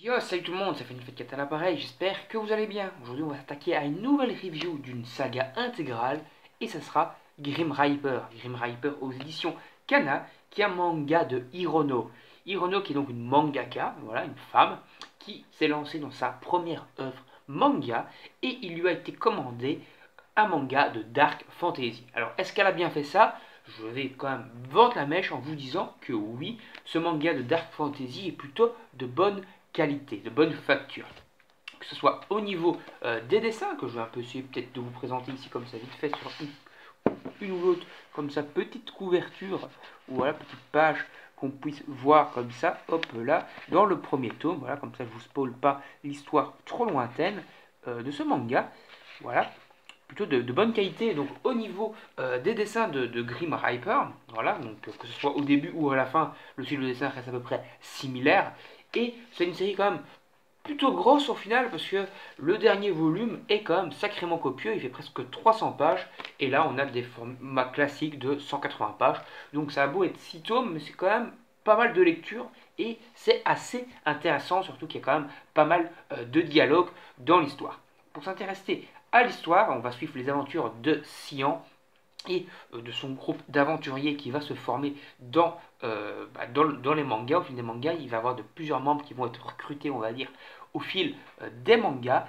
Yo, salut tout le monde, ça fait une fête 4 à l'appareil, j'espère que vous allez bien. Aujourd'hui, on va s'attaquer à une nouvelle review d'une saga intégrale, et ça sera Grim Reaper. Grim Reaper aux éditions Kana, qui est un manga de Hirono. Hirono qui est donc une mangaka, voilà, une femme, qui s'est lancée dans sa première œuvre manga, et il lui a été commandé un manga de Dark Fantasy. Alors, est-ce qu'elle a bien fait ça? Je vais quand même vendre la mèche en vous disant que oui, ce manga de Dark Fantasy est plutôt de bonne qualité, de bonne facture. Que ce soit au niveau des dessins, que je vais un peu essayer peut-être de vous présenter ici comme ça vite fait sur une ou l'autre, comme ça, petite couverture, ou voilà, petite page qu'on puisse voir comme ça, hop là, dans le premier tome, voilà, comme ça je vous spoil pas l'histoire trop lointaine de ce manga, voilà, plutôt de bonne qualité. Donc au niveau des dessins de Grim Reaper, voilà, donc que ce soit au début ou à la fin, le style de dessin reste à peu près similaire, et c'est une série quand même plutôt grosse au final parce que le dernier volume est quand même sacrément copieux, il fait presque 300 pages et là on a des formats classiques de 180 pages, donc ça a beau être 6 tomes mais c'est quand même pas mal de lecture et c'est assez intéressant, surtout qu'il y a quand même pas mal de dialogues dans l'histoire. Pour s'intéresser à l'histoire, on va suivre les aventures de Sian et de son groupe d'aventuriers qui va se former dans les mangas. Au fil des mangas, il va y avoir de plusieurs membres qui vont être recrutés, on va dire, au fil des mangas.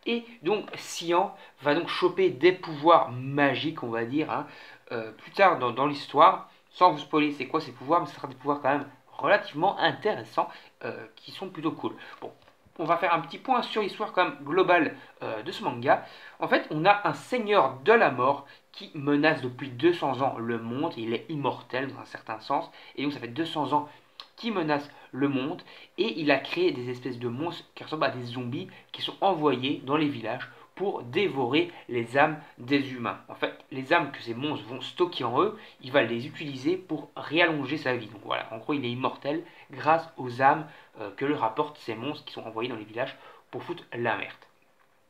Et donc, Sian va donc choper des pouvoirs magiques, on va dire, hein, plus tard dans l'histoire. Sans vous spoiler c'est quoi ces pouvoirs, mais ce sera des pouvoirs quand même relativement intéressants, qui sont plutôt cool. Bon, on va faire un petit point sur l'histoire quand même globale de ce manga. En fait, on a un seigneur de la mort qui menace depuis 200 ans le monde. Il est immortel dans un certain sens. Et donc ça fait 200 ans qu'il menace le monde. Et il a créé des espèces de monstres qui ressemblent à des zombies qui sont envoyés dans les villages pour dévorer les âmes des humains. En fait, les âmes que ces monstres vont stocker en eux, il va les utiliser pour réallonger sa vie. Donc voilà, en gros, il est immortel grâce aux âmes que leur apportent ces monstres qui sont envoyés dans les villages pour foutre la merde.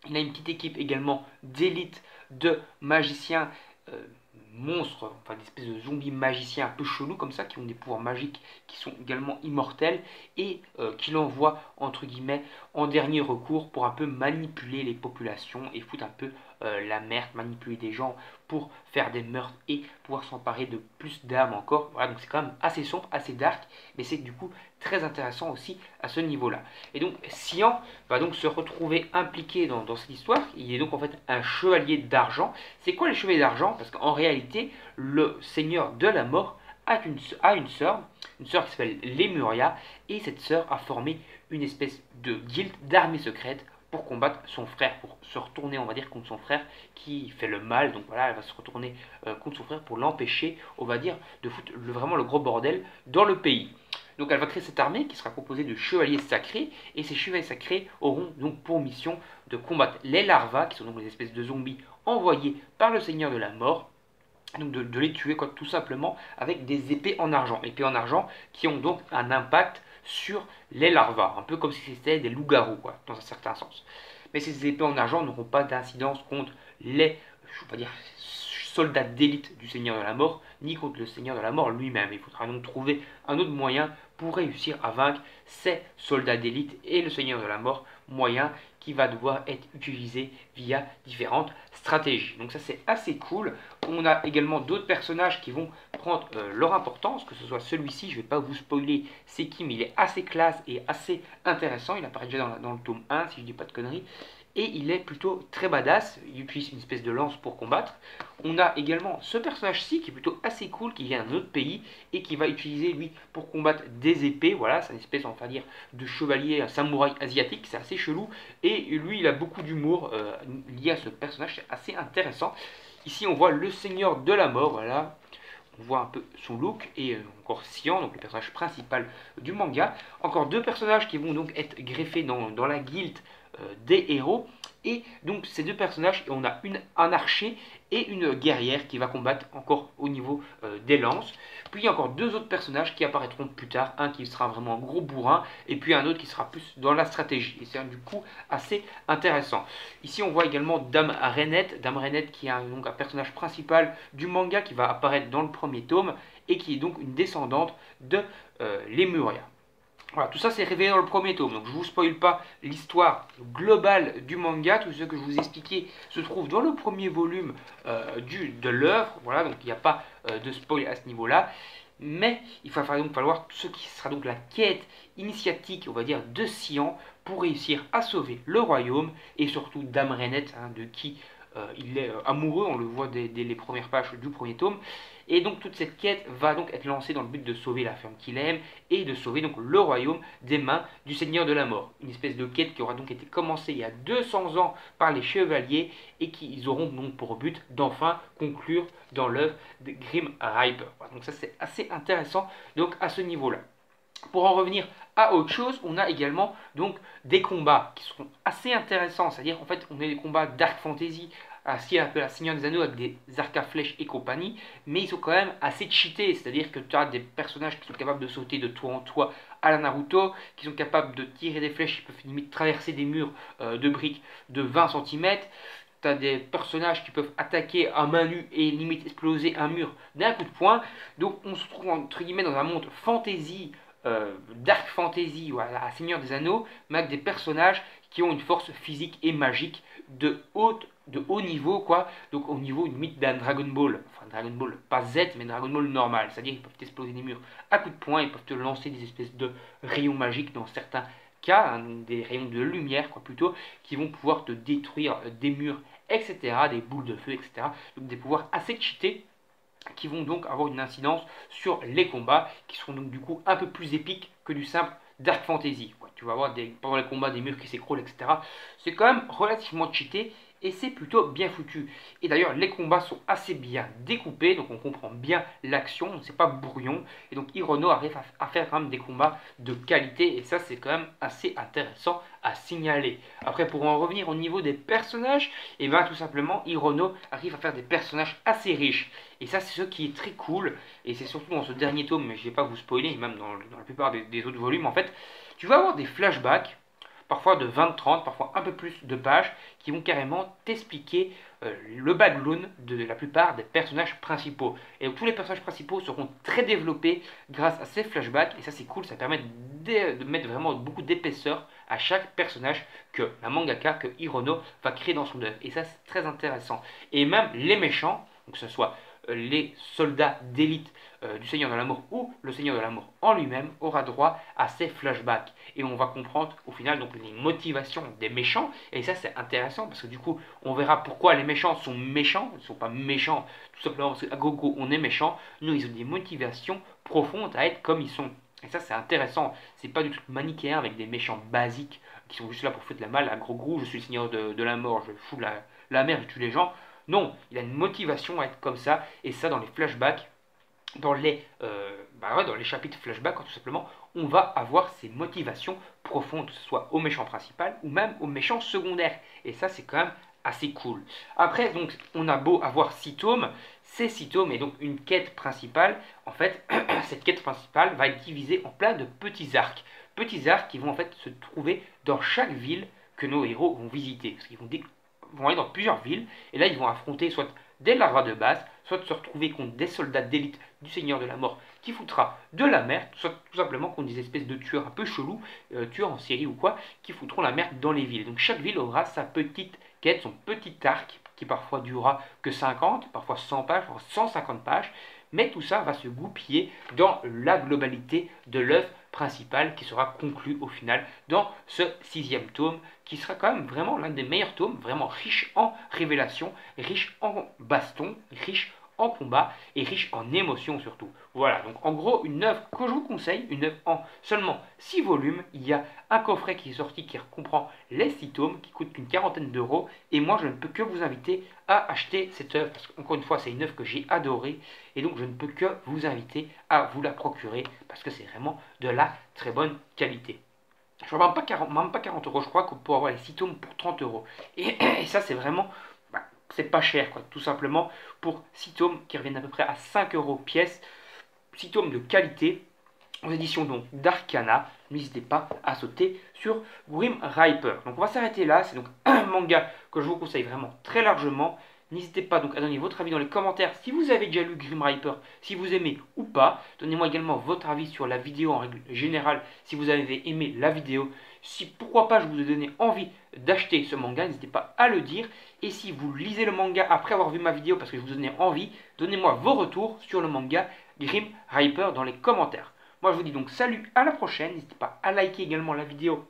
Il a une petite équipe également d'élite de magiciens euh, monstres, enfin des espèces de zombies magiciens un peu chelous comme ça, qui ont des pouvoirs magiques, qui sont également immortels, et qui l'envoient entre guillemets en dernier recours pour un peu manipuler les populations et foutre un peu la merde, manipuler des gens pour faire des meurtres et pouvoir s'emparer de plus d'âmes encore. Voilà, donc c'est quand même assez sombre, assez dark, mais c'est du coup très intéressant aussi à ce niveau-là. Et donc Sian va donc se retrouver impliqué dans cette histoire. Il est donc en fait un chevalier d'argent. C'est quoi les chevaliers d'argent? Parce qu'en réalité, le seigneur de la mort a une sœur qui s'appelle Lemuria, et cette sœur a formé une espèce de guilde d'armée secrète pour combattre son frère, pour se retourner, on va dire, contre son frère qui fait le mal. Donc voilà, elle va se retourner contre son frère pour l'empêcher, on va dire, de foutre vraiment le gros bordel dans le pays. Donc elle va créer cette armée qui sera composée de chevaliers sacrés, et ces chevaliers sacrés auront donc pour mission de combattre les larvas, qui sont donc les espèces de zombies envoyés par le seigneur de la mort, donc de les tuer quoi, tout simplement avec des épées en argent. Épées en argent qui ont donc un impact sur les larvas, un peu comme si c'était des loups-garous, dans un certain sens. Mais ces épées en argent n'auront pas d'incidence contre les, on va dire, soldats d'élite du Seigneur de la Mort, ni contre le Seigneur de la Mort lui-même. Il faudra donc trouver un autre moyen pour réussir à vaincre ces soldats d'élite et le Seigneur de la Mort, moyen qui va devoir être utilisé via différentes stratégies. Donc ça c'est assez cool. On a également d'autres personnages qui vont prendre leur importance, que ce soit celui-ci, je ne vais pas vous spoiler c'est qui, mais il est assez classe et assez intéressant. Il apparaît déjà dans le tome 1 si je ne dis pas de conneries. Et il est plutôt très badass, il utilise une espèce de lance pour combattre. On a également ce personnage-ci qui est plutôt assez cool, qui vient d'un autre pays et qui va utiliser lui pour combattre des épées. Voilà, c'est une espèce, on va dire, de chevalier, un samouraï asiatique, c'est assez chelou. Et lui, il a beaucoup d'humour lié à ce personnage, c'est assez intéressant. Ici, on voit le Seigneur de la Mort, voilà. On voit un peu son look, et encore Sian, donc le personnage principal du manga. Encore deux personnages qui vont donc être greffés dans la guilde des héros. Et donc ces deux personnages, on a un archer et une guerrière qui va combattre encore au niveau des lances. Puis il y a encore deux autres personnages qui apparaîtront plus tard, un qui sera vraiment un gros bourrin et puis un autre qui sera plus dans la stratégie. Et c'est du coup assez intéressant. Ici on voit également Dame Renette qui est donc un personnage principal du manga qui va apparaître dans le premier tome et qui est donc une descendante de Lemuria. Voilà, tout ça c'est révélé dans le premier tome, donc je ne vous spoil pas l'histoire globale du manga, tout ce que je vous ai expliqué se trouve dans le premier volume de l'œuvre, voilà, donc il n'y a pas de spoil à ce niveau-là, mais il va donc falloir ce qui sera donc la quête initiatique, on va dire, de Sian pour réussir à sauver le royaume, et surtout Dame Rainette, hein, de qui il est amoureux, on le voit dès les premières pages du premier tome. Et donc toute cette quête va donc être lancée dans le but de sauver la femme qu'il aime et de sauver donc le royaume des mains du Seigneur de la Mort. Une espèce de quête qui aura donc été commencée il y a 200 ans par les chevaliers et qu'ils auront donc pour but d'enfin conclure dans l'œuvre de Grim Reaper. Voilà, donc ça c'est assez intéressant donc à ce niveau-là. Pour en revenir à autre chose, on a également donc des combats qui seront assez intéressants, c'est-à-dire en fait on a des combats dark fantasy à ce qu'il appelle la Seigneur des Anneaux avec des arcs à flèches et compagnie, mais ils sont quand même assez cheatés, c'est-à-dire que tu as des personnages qui sont capables de sauter de toit en toit à la Naruto, qui sont capables de tirer des flèches, qui peuvent limite traverser des murs de briques de 20 cm. Tu as des personnages qui peuvent attaquer à main nue et limite exploser un mur d'un coup de poing. Donc on se trouve entre guillemets dans un monde fantasy, dark fantasy, voilà, à Seigneur des Anneaux, mais avec des personnages qui ont une force physique et magique de haut niveau, quoi. Donc au niveau limite d'un Dragon Ball, enfin Dragon Ball pas Z, mais Dragon Ball normal, c'est-à-dire ils peuvent exploser des murs à coups de poing, ils peuvent te lancer des espèces de rayons magiques dans certains cas, hein, des rayons de lumière, quoi, plutôt, qui vont pouvoir te détruire des murs, etc., des boules de feu, etc. Donc des pouvoirs assez cheatés qui vont donc avoir une incidence sur les combats, qui seront donc du coup un peu plus épiques que du simple Dark Fantasy. Ouais, tu vas avoir pendant les combats des murs qui s'écroulent, etc. C'est quand même relativement cheaté et c'est plutôt bien foutu. Et d'ailleurs, les combats sont assez bien découpés, donc on comprend bien l'action, c'est pas brouillon. Et donc Hirono arrive à faire quand même des combats de qualité, et ça c'est quand même assez intéressant à signaler. Après, pour en revenir au niveau des personnages, et bien tout simplement, Hirono arrive à faire des personnages assez riches. Et ça, c'est ce qui est très cool, et c'est surtout dans ce dernier tome, mais je ne vais pas vous spoiler, même dans la plupart des autres volumes, en fait, tu vas avoir des flashbacks parfois de 20-30, parfois un peu plus de pages, qui vont carrément t'expliquer le background de la plupart des personnages principaux. Et donc tous les personnages principaux seront très développés grâce à ces flashbacks, et ça c'est cool, ça permet de mettre vraiment beaucoup d'épaisseur à chaque personnage que la mangaka, que Hirono va créer dans son œuvre. Et ça c'est très intéressant. Et même les méchants, donc que ce soit les soldats d'élite du Seigneur de la Mort ou le Seigneur de la Mort en lui-même aura droit à ces flashbacks. Et on va comprendre au final donc les motivations des méchants. Et ça c'est intéressant parce que du coup on verra pourquoi les méchants sont méchants. Ils ne sont pas méchants tout simplement parce qu'à gogo on est méchant. Nous ils ont des motivations profondes à être comme ils sont. Et ça c'est intéressant. C'est pas du tout manichéen avec des méchants basiques qui sont juste là pour foutre la mal. À gros je suis le Seigneur de la Mort, je fous la mer, je tue les gens. Non, il a une motivation à être comme ça, et ça dans les flashbacks, dans dans les chapitres flashbacks, tout simplement, on va avoir ces motivations profondes, que ce soit au méchant principal ou même au méchant secondaire. Et ça, c'est quand même assez cool. Après, donc, on a beau avoir 6 tomes, ces 6 tomes et donc une quête principale. En fait, cette quête principale va être divisée en plein de petits arcs. Petits arcs qui vont en fait se trouver dans chaque ville que nos héros vont visiter. Parce qu'ils vont aller dans plusieurs villes, et là ils vont affronter soit des larvas de base, soit se retrouver contre des soldats d'élite du Seigneur de la Mort qui foutra de la merde, soit tout simplement contre des espèces de tueurs un peu chelous, tueurs en série ou quoi, qui foutront la merde dans les villes. Donc chaque ville aura sa petite quête, son petit arc, qui parfois durera que 50, parfois 100 pages, parfois 150 pages, mais tout ça va se goupiller dans la globalité de l'œuvre principale qui sera conclue au final dans ce 6e tome, qui sera quand même vraiment l'un des meilleurs tomes, vraiment riche en révélations, riche en baston, riche en combat et riche en émotions surtout. Voilà, donc en gros une œuvre que je vous conseille, une œuvre en seulement 6 volumes. Il y a un coffret qui est sorti qui comprend les 6 tomes qui coûte une quarantaine d'euros, et moi je ne peux que vous inviter à acheter cette œuvre parce qu'encore une fois c'est une œuvre que j'ai adorée, et donc je ne peux que vous inviter à vous la procurer parce que c'est vraiment de la très bonne qualité. Je ne même pas 40 euros, je crois qu'on peut avoir les 6 tomes pour 30 euros. Et ça c'est vraiment, c'est pas cher quoi, tout simplement pour 6 tomes qui reviennent à peu près à 5 euros pièce. 6 tomes de qualité, aux éditions donc d'Arcana. N'hésitez pas à sauter sur Grim Reaper. Donc on va s'arrêter là, c'est donc un manga que je vous conseille vraiment très largement. N'hésitez pas donc à donner votre avis dans les commentaires si vous avez déjà lu Grim Reaper, si vous aimez ou pas. Donnez-moi également votre avis sur la vidéo en règle générale, si vous avez aimé la vidéo. Si pourquoi pas je vous ai donné envie d'acheter ce manga, n'hésitez pas à le dire. Et si vous lisez le manga après avoir vu ma vidéo parce que je vous donnais envie, donnez-moi vos retours sur le manga Grim Reaper dans les commentaires. Moi je vous dis donc salut, à la prochaine. N'hésitez pas à liker également la vidéo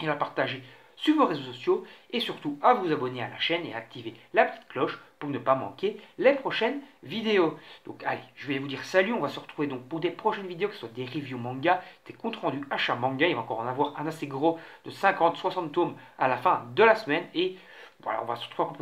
et à la partager sur vos réseaux sociaux et surtout à vous abonner à la chaîne et à activer la petite cloche pour ne pas manquer les prochaines vidéos. Donc allez, je vais vous dire salut, on va se retrouver donc pour des prochaines vidéos, que ce soit des reviews manga, des comptes rendus achat manga, il va encore en avoir un assez gros de 50-60 tomes à la fin de la semaine et voilà, on va se retrouver pour